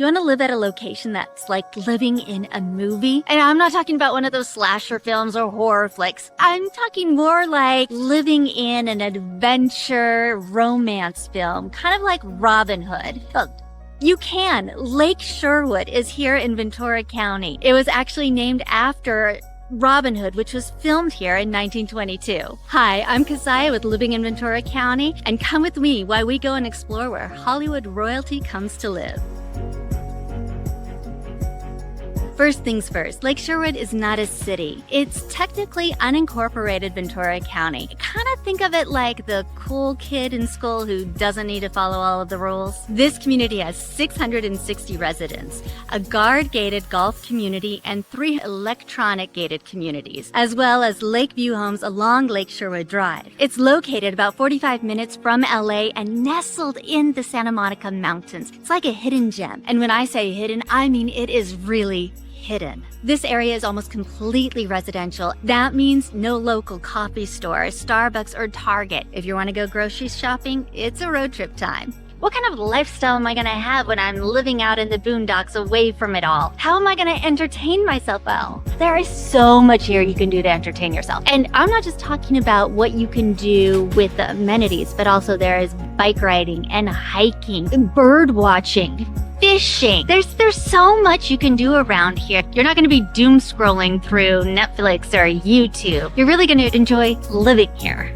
Do you want to live at a location that's like living in a movie? And I'm not talking about one of those slasher films or horror flicks. I'm talking more like living in an adventure romance film, kind of like Robin Hood. Well, you can. Lake Sherwood is here in Ventura County. It was actually named after Robin Hood, which was filmed here in 1922. Hi, I'm Keziah with Living in Ventura County, and come with me while we go and explore where Hollywood royalty comes to live. First things first, Lake Sherwood is not a city. It's technically unincorporated Ventura County. Kind of think of it like the cool kid in school who doesn't need to follow all of the rules. This community has 660 residents, a guard-gated golf community, and 3 electronic-gated communities, as well as Lakeview homes along Lake Sherwood Drive. It's located about 45 minutes from LA and nestled in the Santa Monica Mountains. It's like a hidden gem. And when I say hidden, I mean it is really hidden. This area is almost completely residential. That means no local coffee store, Starbucks, or Target. If you want to go grocery shopping, it's a road trip time. What kind of lifestyle am I going to have when I'm living out in the boondocks away from it all? How am I going to entertain myself well? There is so much here you can do to entertain yourself. And I'm not just talking about what you can do with the amenities, but also there is bike riding and hiking, bird watching, fishing. There's so much you can do around here. You're not going to be doom scrolling through Netflix or YouTube. You're really going to enjoy living here.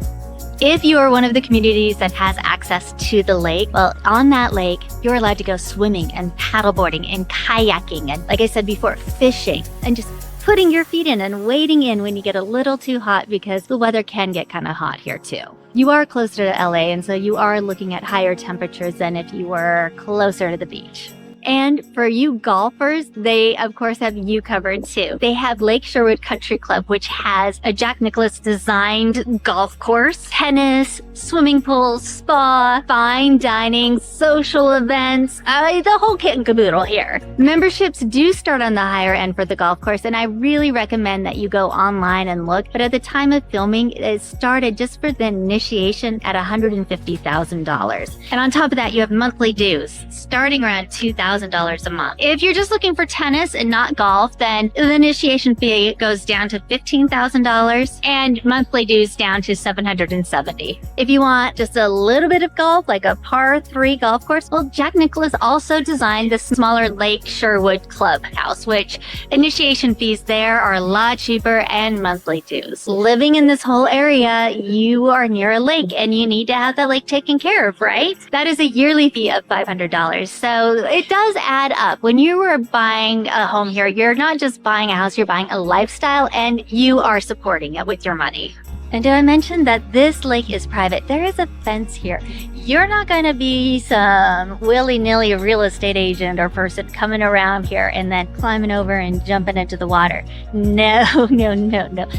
If you are one of the communities that has access to the lake, well, on that lake, you're allowed to go swimming and paddleboarding and kayaking and, like I said before, fishing and just putting your feet in and wading in when you get a little too hot, because the weather can get kind of hot here too. You are closer to LA, and so you are looking at higher temperatures than if you were closer to the beach. And for you golfers, they, of course, have you covered too. They have Lake Sherwood Country Club, which has a Jack Nicklaus-designed golf course, tennis, swimming pool, spa, fine dining, social events, the whole kit and caboodle here. Memberships do start on the higher end for the golf course, and I really recommend that you go online and look. But at the time of filming, it started just for the initiation at $150,000. And on top of that, you have monthly dues, starting around $2,000 a month. If you're just looking for tennis and not golf, then the initiation fee goes down to $15,000 and monthly dues down to $770. If you want just a little bit of golf, like a par 3 golf course, well, Jack Nicklaus also designed the smaller Lake Sherwood Clubhouse, which initiation fees there are a lot cheaper and monthly dues. Living in this whole area, you are near a lake and you need to have that lake taken care of, right? That is a yearly fee of $500. So it does add up. When you are buying a home here, you're not just buying a house, you're buying a lifestyle, and you are supporting it with your money. And did I mention that this lake is private? There is a fence here. You're not going to be some willy-nilly real estate agent or person coming around here and then climbing over and jumping into the water. No.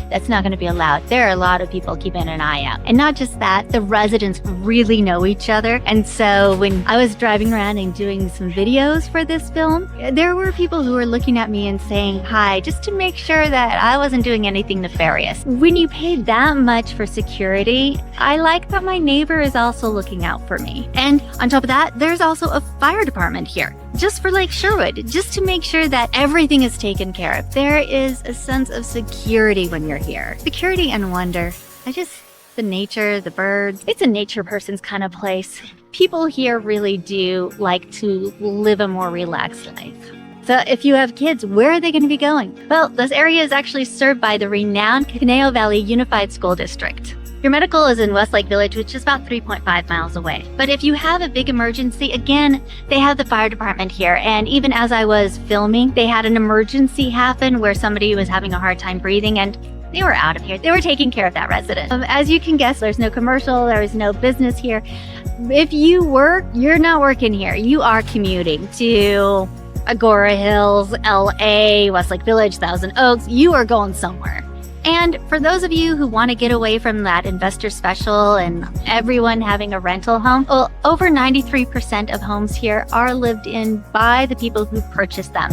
That's not going to be allowed. There are a lot of people keeping an eye out. And not just that, the residents really know each other. And so when I was driving around and doing some videos for this film, there were people who were looking at me and saying hi, just to make sure that I wasn't doing anything nefarious. When you pay that much for security, I like that my neighbor is also looking out for me. And on top of that, there's also a fire department here, just for Lake Sherwood, just to make sure that everything is taken care of. There is a sense of security when you're here. Security and wonder. The nature, the birds. It's a nature person's kind of place. People here really do like to live a more relaxed life. So if you have kids, where are they going to be going? Well, this area is actually served by the renowned Conejo Valley Unified School District. Your medical is in Westlake Village, which is about 3.5 miles away. But if you have a big emergency, again, they have the fire department here. And even as I was filming, they had an emergency happen where somebody was having a hard time breathing, and they were out of here. They were taking care of that resident. As you can guess, there's no commercial, there is no business here. If you work, you're not working here. You are commuting to Agora Hills, LA, Westlake Village, Thousand Oaks. You are going somewhere. And for those of you who want to get away from that investor special and everyone having a rental home, well, over 93% of homes here are lived in by the people who purchased them.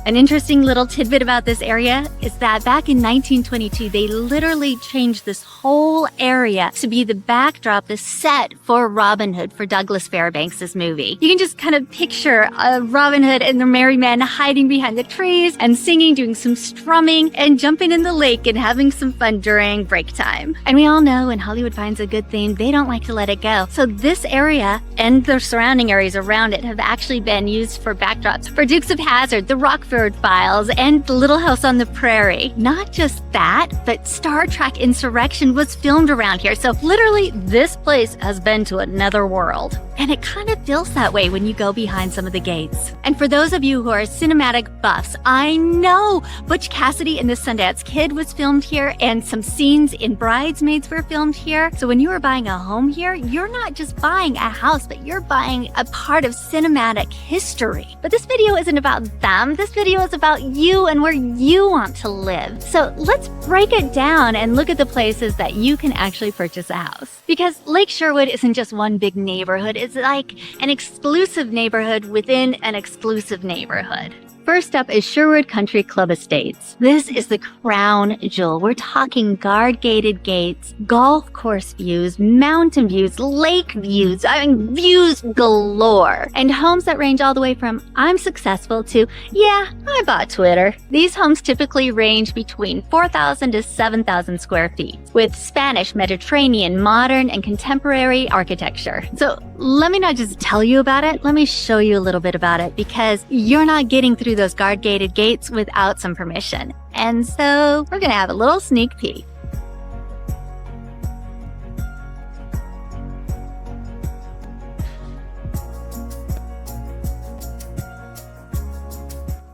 An interesting little tidbit about this area is that back in 1922, they literally changed this whole area to be the backdrop, the set for Robin Hood, for Douglas Fairbanks' movie. You can just kind of picture Robin Hood and the merry men hiding behind the trees and singing, doing some strumming, and jumping in the lake and having some fun during break time. And we all know when Hollywood finds a good theme, they don't like to let it go. So this area and the surrounding areas around it have actually been used for backdrops for Dukes of Hazzard, the Rockford Files, and The Little House on the Prairie. Not just that, but Star Trek Insurrection was filmed around here. So literally this place has been to another world. And it kind of feels that way when you go behind some of the gates. And for those of you who are cinematic buffs, I know Butch Cassidy and the Sundance Kid was filmed here, and some scenes in Bridesmaids were filmed here. So when you are buying a home here, you're not just buying a house, but you're buying a part of cinematic history. But this video isn't about them. This video is about you and where you want to live. So let's break it down and look at the places that you can actually purchase a house. Because Lake Sherwood isn't just one big neighborhood. It's like an exclusive neighborhood within an exclusive neighborhood. First up is Sherwood Country Club Estates. This is the crown jewel. We're talking guard-gated gates, golf course views, mountain views, lake views, views galore. And homes that range all the way from I'm successful to, yeah, I bought Twitter. These homes typically range between 4,000 to 7,000 square feet, with Spanish, Mediterranean, modern, and contemporary architecture. So let me not just tell you about it, let me show you a little bit about it, because you're not getting through those guard-gated gates without some permission. And so we're gonna have a little sneak peek.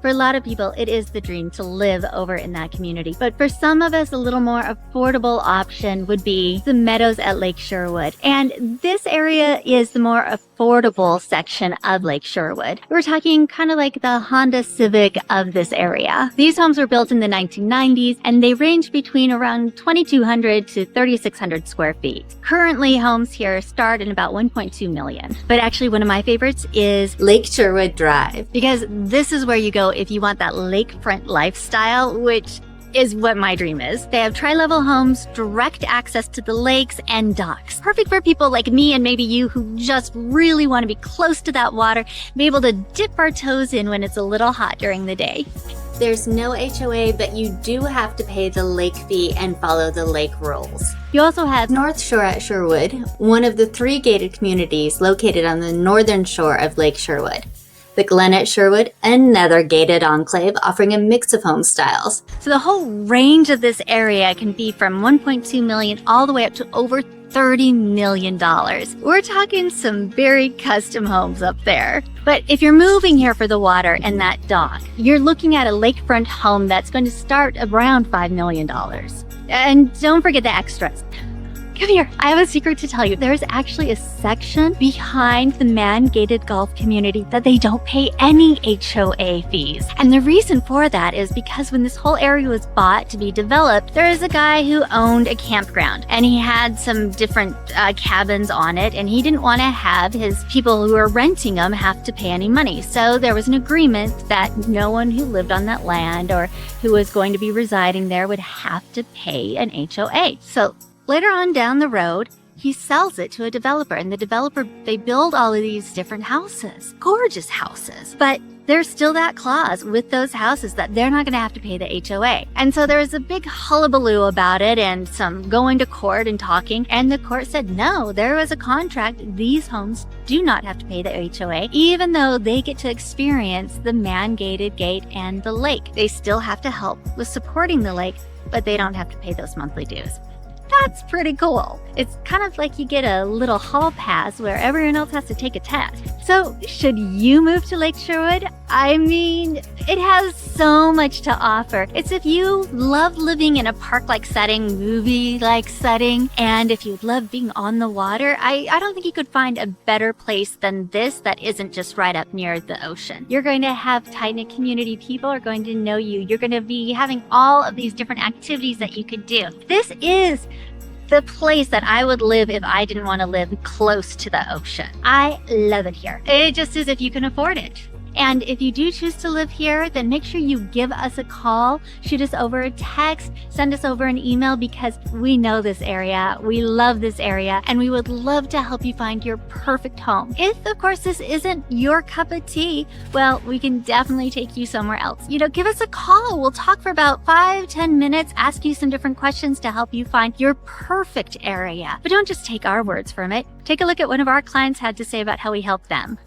For a lot of people, it is the dream to live over in that community. But for some of us, a little more affordable option would be the Meadows at Lake Sherwood. And this area is the more affordable section of Lake Sherwood. We're talking kind of like the Honda Civic of this area. These homes were built in the 1990s, and they range between around 2,200 to 3,600 square feet. Currently, homes here start in about 1.2 million. But actually, one of my favorites is Lake Sherwood Drive, because this is where you go if you want that lakefront lifestyle, which is what my dream is. They have tri-level homes, direct access to the lakes and docks. Perfect for people like me and maybe you who just really want to be close to that water, be able to dip our toes in when it's a little hot during the day. There's no HOA, but you do have to pay the lake fee and follow the lake rules. You also have North Shore at Sherwood, one of the 3 gated communities located on the northern shore of Lake Sherwood. The Glen at Sherwood, another gated enclave offering a mix of home styles. So the whole range of this area can be from 1.2 million all the way up to over $30 million. We're talking some very custom homes up there. But if you're moving here for the water and that dock, you're looking at a lakefront home that's going to start around $5 million. And don't forget the extras. Come here, I have a secret to tell you. There's actually a section behind the man-gated golf community that they don't pay any HOA fees. And the reason for that is because when this whole area was bought to be developed, there is a guy who owned a campground, and he had some different cabins on it, and he didn't want to have his people who were renting them have to pay any money. So there was an agreement that no one who lived on that land or who was going to be residing there would have to pay an HOA. So later on down the road, he sells it to a developer, and the developer, they build all of these different houses, gorgeous houses. But there's still that clause with those houses that they're not going to have to pay the HOA. And so there was a big hullabaloo about it and some going to court and talking. And the court said, no, there was a contract. These homes do not have to pay the HOA, even though they get to experience the man-gated gate and the lake. They still have to help with supporting the lake, but they don't have to pay those monthly dues. That's pretty cool. It's kind of like you get a little hall pass where everyone else has to take a test. So should you move to Lake Sherwood? I mean, it has so much to offer. It's if you love living in a park-like setting, movie-like setting, and if you love being on the water, I don't think you could find a better place than this that isn't just right up near the ocean. You're going to have tight-knit community. People are going to know you. You're going to be having all of these different activities that you could do. This is the place that I would live if I didn't want to live close to the ocean. I love it here. It just is if you can afford it. And if you do choose to live here, then make sure you give us a call, shoot us over a text, send us over an email, because we know this area, we love this area, and we would love to help you find your perfect home. If, of course, this isn't your cup of tea, well, we can definitely take you somewhere else. Give us a call. We'll talk for about 5-10 minutes, ask you some different questions to help you find your perfect area. But don't just take our words from it. Take a look at what one of our clients had to say about how we helped them.